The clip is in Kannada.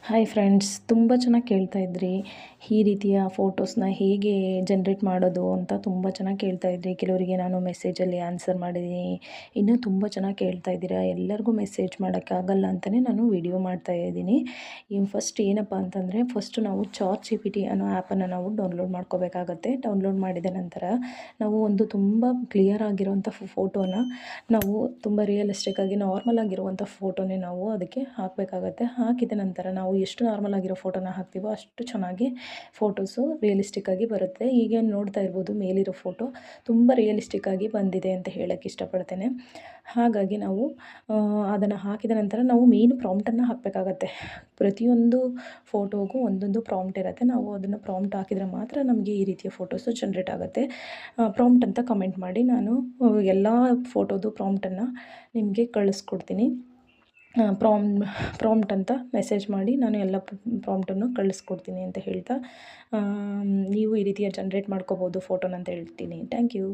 ಹಾಯ್ ಫ್ರೆಂಡ್ಸ್, ತುಂಬ ಚೆನ್ನಾಗಿ ಕೇಳ್ತಾ ಇದ್ರಿ. ಈ ರೀತಿಯ ಫೋಟೋಸ್ನ ಹೇಗೆ ಜನ್ರೇಟ್ ಮಾಡೋದು ಅಂತ ತುಂಬ ಚೆನ್ನಾಗಿ ಕೇಳ್ತಾ ಇದ್ರಿ. ಕೆಲವರಿಗೆ ನಾನು ಮೆಸೇಜಲ್ಲಿ ಆನ್ಸರ್ ಮಾಡಿದ್ದೀನಿ. ಇನ್ನೂ ತುಂಬ ಚೆನ್ನಾಗಿ ಕೇಳ್ತಾ ಇದ್ದೀರಾ. ಎಲ್ಲರಿಗೂ ಮೆಸೇಜ್ ಮಾಡೋಕ್ಕಾಗಲ್ಲ ಅಂತಲೇ ನಾನು ವಿಡಿಯೋ ಮಾಡ್ತಾ ಇದ್ದೀನಿ. ಫಸ್ಟ್ ಏನಪ್ಪ ಅಂತಂದರೆ, ಫಸ್ಟು ನಾವು ಚಾಟ್ ಜಿ ಪಿ ಟಿ ಅನ್ನೋ ಆ್ಯಪನ್ನು ನಾವು ಡೌನ್ಲೋಡ್ ಮಾಡ್ಕೋಬೇಕಾಗತ್ತೆ. ಡೌನ್ಲೋಡ್ ಮಾಡಿದ ನಂತರ ನಾವು ಒಂದು ತುಂಬ ಕ್ಲಿಯರ್ ಆಗಿರೋಂಥ ಫೋಟೋನ ನಾವು ತುಂಬ ರಿಯಲಿಸ್ಟಿಕ್ ಆಗಿ ನಾರ್ಮಲ್ ಆಗಿರುವಂಥ ಫೋಟೋನೇ ನಾವು ಅದಕ್ಕೆ ಹಾಕಬೇಕಾಗತ್ತೆ. ಹಾಕಿದ ನಂತರ ನಾವು ಎಷ್ಟು ನಾರ್ಮಲ್ ಆಗಿರೋ ಫೋಟೋನ ಹಾಕ್ತೀವೋ ಅಷ್ಟು ಚೆನ್ನಾಗಿ ಫೋಟೋಸು ರಿಯಲಿಸ್ಟಿಕ್ ಆಗಿ ಬರುತ್ತೆ. ಈಗ ನೋಡ್ತಾ ಇರ್ಬೋದು, ಮೇಲಿರೋ ಫೋಟೋ ತುಂಬ ರಿಯಲಿಸ್ಟಿಕ್ ಆಗಿ ಬಂದಿದೆ ಅಂತ ಹೇಳೋಕ್ಕೆ ಇಷ್ಟಪಡ್ತೇನೆ. ಹಾಗಾಗಿ ನಾವು ಅದನ್ನು ಹಾಕಿದ ನಂತರ ನಾವು ಮೇನ್ ಪ್ರಾಂಪ್ಟನ್ನು ಹಾಕಬೇಕಾಗತ್ತೆ. ಪ್ರತಿಯೊಂದು ಫೋಟೋಗೂ ಒಂದೊಂದು ಪ್ರಾಂಪ್ಟ್ ಇರುತ್ತೆ. ನಾವು ಅದನ್ನು ಪ್ರಾಂಪ್ಟ್ ಹಾಕಿದರೆ ಮಾತ್ರ ನಮಗೆ ಈ ರೀತಿಯ ಫೋಟೋಸು ಜನ್ರೇಟ್ ಆಗುತ್ತೆ. ಪ್ರಾಂಪ್ಟ್ ಅಂತ ಕಮೆಂಟ್ ಮಾಡಿ, ನಾನು ಎಲ್ಲ ಫೋಟೋದು ಪ್ರಾಂಪ್ಟನ್ನು ನಿಮಗೆ ಕಳಿಸ್ಕೊಡ್ತೀನಿ. ಪ್ರಾಂಪ್ಟ್ ಅಂತ ಮೆಸೇಜ್ ಮಾಡಿ ನಾನು ಎಲ್ಲ ಪ್ರಾಂಪ್ಟನ್ನು ಕಳಿಸ್ಕೊಡ್ತೀನಿ ಅಂತ ಹೇಳ್ತಾ, ನೀವು ಈ ರೀತಿಯ ಜನ್ರೇಟ್ ಮಾಡ್ಕೋಬೋದು ಫೋಟೋನ ಅಂತ ಹೇಳ್ತೀನಿ. Thank you.